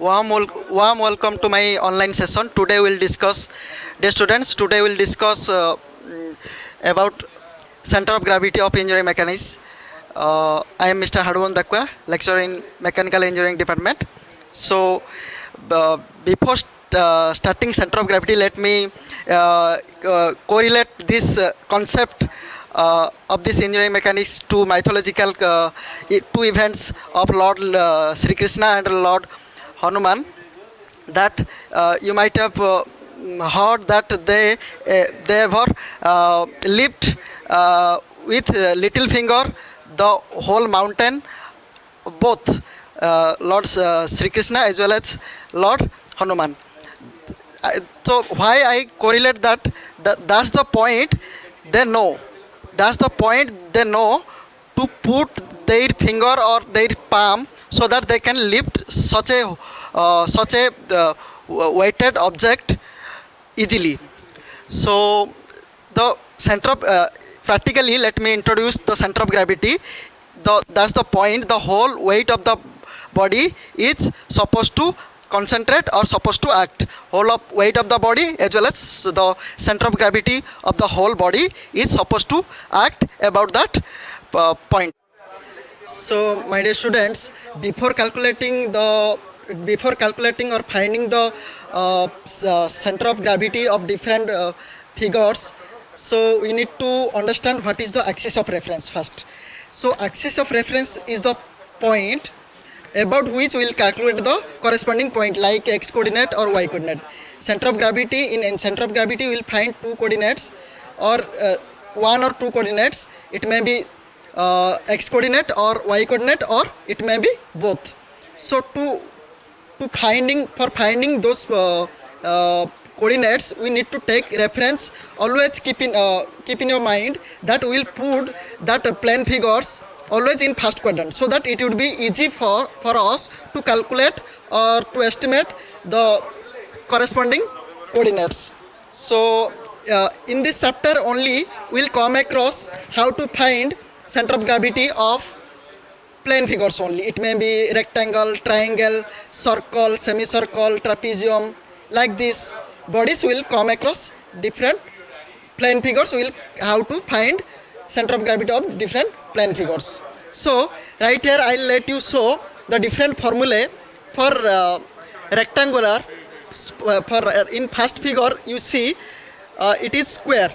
Warm welcome to my online session. Today we'll discuss, dear students, today we'll discuss about center of gravity of engineering mechanics. I am Mr. Hadwan Dakwa, lecturer in Mechanical Engineering Department. So, before starting center of gravity, let me correlate this concept of this engineering mechanics to mythological two events of Lord Sri Krishna and Lord Hanuman, that you might have heard that they were lift with little finger the whole mountain, both Lord Sri Krishna as well as Lord Hanuman. So why I correlate that's the point they know. That's the point they know, to put their finger or their palm so that they can lift such a weighted object easily. So the center of practically, let me introduce the center of gravity. That's the point. The whole weight of the body is supposed to concentrate or supposed to act. Whole of weight of the body as well as the center of gravity of the whole body is supposed to act about that point. So, my dear students, before calculating or finding the center of gravity of different figures, so we need to understand what is the axis of reference first. So, axis of reference is the point about which we will calculate the corresponding point, like x coordinate or y coordinate. Center of gravity, in center of gravity we will find two coordinates or one or two coordinates. It may be x coordinate or y coordinate, or it may be both. So for finding those coordinates, we need to take reference. Always keep in your mind that we will put that plane figures always in first quadrant, so that it would be easy for us to calculate or to estimate the corresponding coordinates. So in this chapter only we'll come across how to find center of gravity of plane figures only. It may be rectangle, triangle, circle, semicircle, trapezium. Like this bodies will come across different plane figures. Will how to find center of gravity of different plane figures. So right here I'll let you show the different formulae for rectangular. In first figure you see it is square.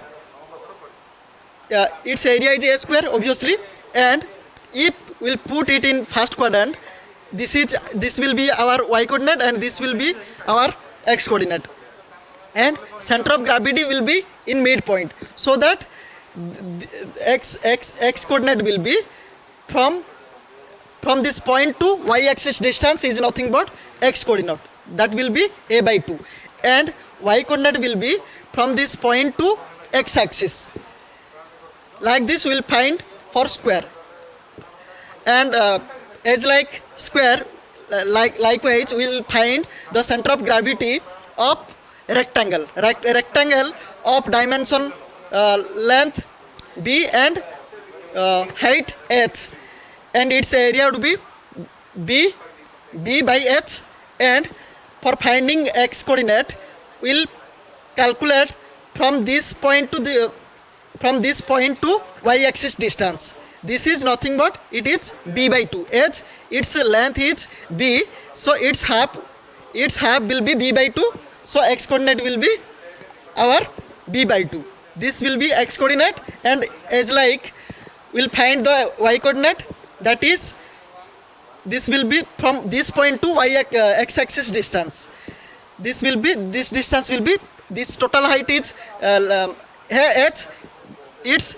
Its area is a square obviously, and if we'll put it in first quadrant, this will be our y coordinate and this will be our x coordinate, and center of gravity will be in midpoint, so that x coordinate will be from this point to y axis distance is nothing but x coordinate, that will be a by 2, and y coordinate will be from this point to x axis. Like this we will find for square, and as like square, likewise we will find the center of gravity of rectangle. Rectangle of dimension length b and height h, and its area would be b by h. And for finding x coordinate, we'll calculate from this point to y axis distance. This is nothing but it is b by 2. As its length is b, so its half will be b by 2. So x coordinate will be our b by 2. This will be x coordinate, and as like we'll find the y coordinate, that is this will be from this point to x axis distance. This distance will be, this total height is h. It's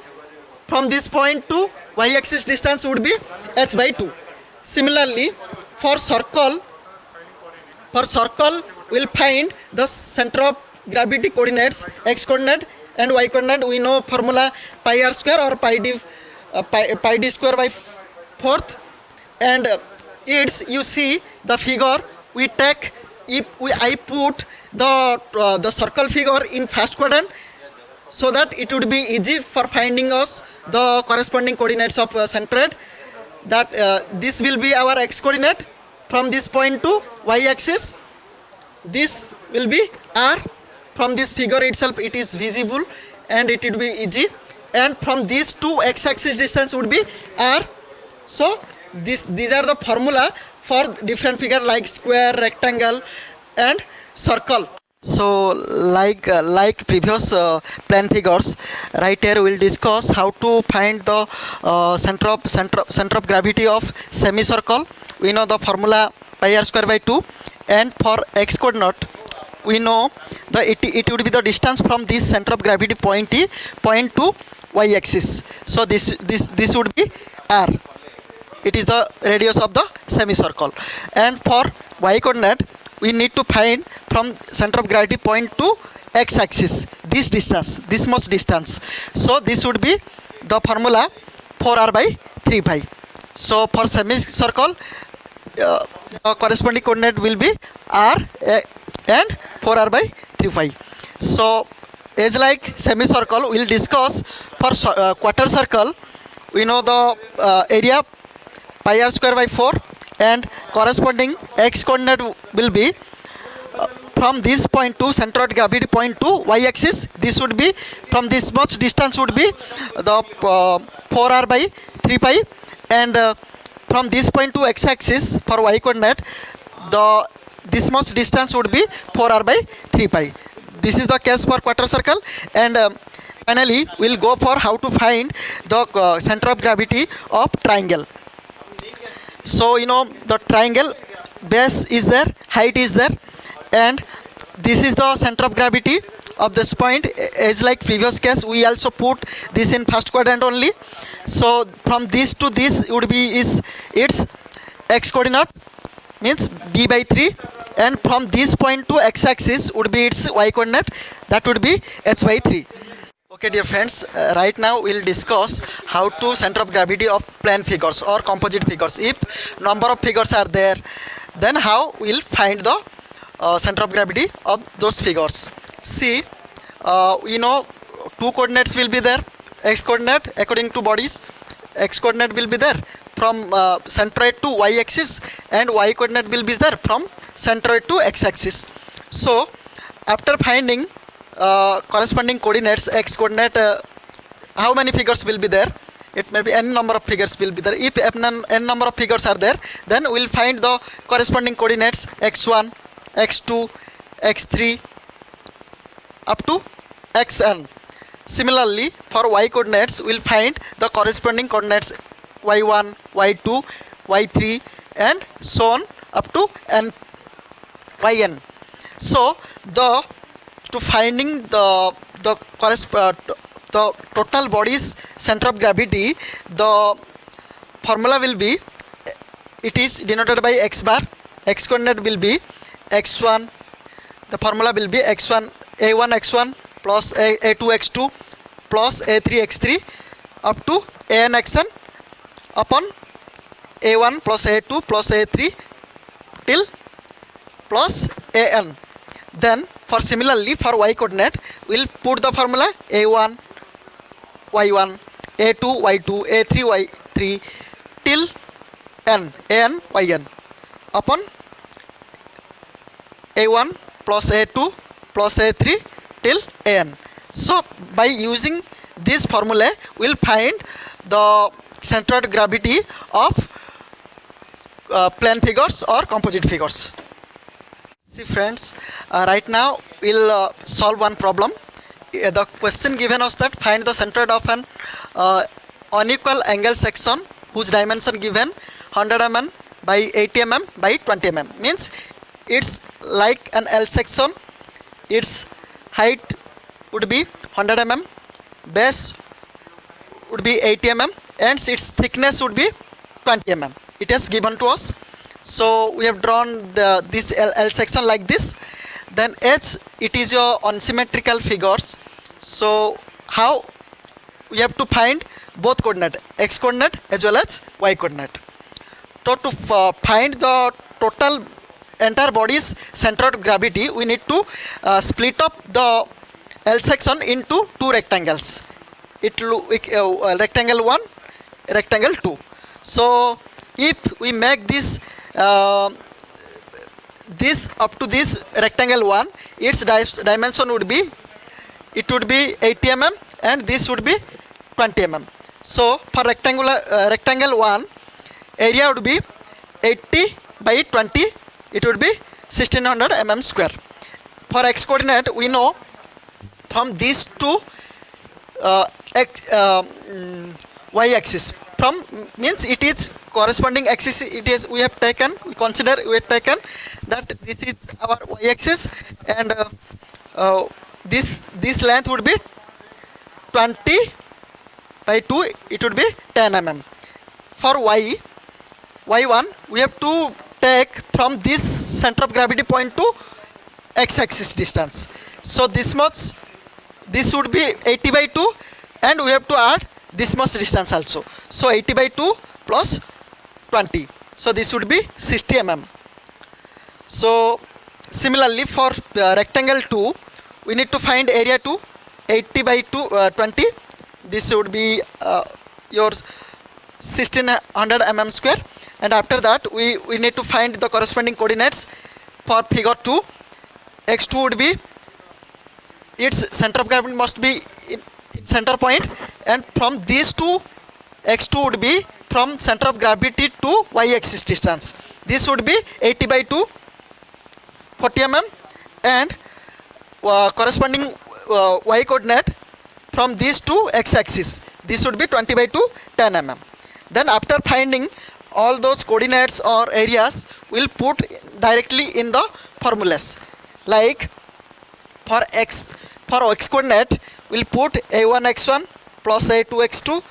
from this point to y axis distance would be h by 2. Similarly, for circle we'll find the center of gravity coordinates, x coordinate and y coordinate. We know formula pi r square or pi d square by 4th, and it's, you see the figure we take, I put the circle figure in first quadrant, so that it would be easy for finding us the corresponding coordinates of centroid. That this will be our x coordinate, from this point to y axis, this will be r. From this figure itself it is visible and it will be easy, and from these two x axis distance would be r. So these are the formula for different figure like square, rectangle and circle. So like previous plan figures, right here we will discuss how to find the center of gravity of semicircle. We know the formula pi r square by 2, and for x coordinate we know it would be the distance from this center of gravity point to y axis. So this would be r. It is the radius of the semicircle. And for y coordinate we need to find from center of gravity point to x axis this distance, this much distance. So this would be the formula 4r by 3 pi. So for semicircle the corresponding coordinate will be r and 4r by 3 pi. So as like semicircle we will discuss for quarter circle. We know the area pi r square by 4, and corresponding x coordinate will be from this point to center of gravity point to y axis. This would be from this much distance would be the 4r by 3 pi, and from this point to x axis for y coordinate this much distance would be 4r by 3 pi. This is the case for quarter circle. And finally we'll go for how to find the center of gravity of triangle. So you know the triangle base is there, height is there, and this is the center of gravity of this point. As like previous case we also put this in first quadrant only. So from this to this would be its x coordinate, means b by 3, and from this point to x axis would be its y coordinate, that would be h by 3. Okay dear friends, right now we will discuss how to center of gravity of plane figures or composite figures. If number of figures are there, then how we will find the center of gravity of those figures. See, you know two coordinates will be there. X coordinate according to bodies, x coordinate will be there from centroid to y axis, and y coordinate will be there from centroid to x axis. So after finding corresponding coordinates, x coordinate, how many figures will be there? It may be n number of figures will be there. If n number of figures are there, then we will find the corresponding coordinates x1, x2, x3 up to xn. Similarly for y coordinates we will find the corresponding coordinates y1, y2, y3 and so on up to yn. So to finding the total body's center of gravity, the formula will be, it is denoted by x bar. X coordinate will be x1, the formula will be x1 a1 x1 plus a2 x2 plus a3 x3 up to an xn upon a1 plus a2 plus a3 till plus an. Then for similarly for y coordinate we will put the formula a1 y1 a2 y2 a3 y3 till an yn upon a1 plus a2 plus a3 till an. So by using this formula we will find the center of gravity of plane figures or composite figures. See friends, right now we will solve one problem. The question given us that find the center of an unequal angle section whose dimension given 100 mm by 80 mm by 20 mm. Means it's like an L section, its height would be 100 mm, base would be 80 mm and its thickness would be 20 mm. It is given to us. So we have drawn this L section like this. Then H, it is your unsymmetrical figures. So how we have to find both coordinate, x coordinate as well as y coordinate. So to find the total entire body's center of gravity, we need to split up the L section into two rectangles. Rectangle 1, rectangle 2. So if we make this uh, this up to this rectangle one, its dimension would be, it would be 80 mm and this would be 20 mm. So for rectangle 1, area would be 80 by 20, it would be 1600 mm square. For x coordinate, we know from these two y axis, from means it is corresponding axis, it is we have taken, we consider we have taken that this is our y axis, and this length would be 20 by 2, it would be 10 mm. For y1, we have to take from this center of gravity point to x axis distance. So this much, this would be 80 by 2, and we have to add this much distance also. So 80 by 2 plus 20, so this would be 60 mm. So similarly for rectangle 2, we need to find area to 80 by 20, this would be your 1600 mm square, and after that we need to find the corresponding coordinates. For figure 2, x2 would be, its center of gravity must be in center point, and from these two, x2 would be from center of gravity to y axis distance, this would be 80 by 2, 40 mm, and corresponding y coordinate from these two x axis, this would be 20 by 2, 10 mm. Then after finding all those coordinates or areas, we'll put directly in the formulas. Like for x coordinate, we'll put a1 x1 plus a2 x2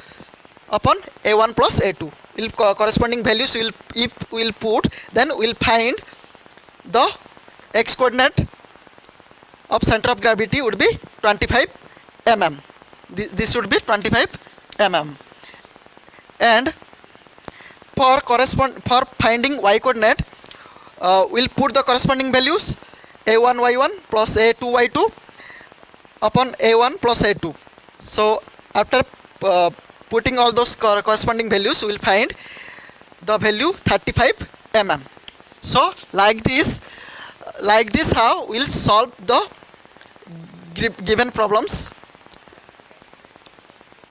upon a1 plus a2. We'll corresponding values we'll put, then we'll find the x coordinate of center of gravity would be 25 mm. This would be 25 mm. And for finding y coordinate, we'll put the corresponding values a1 y1 plus a2 y2 upon a1 plus a2. So after putting all those corresponding values, we will find the value 35 mm. So like this how we'll solve the given problems.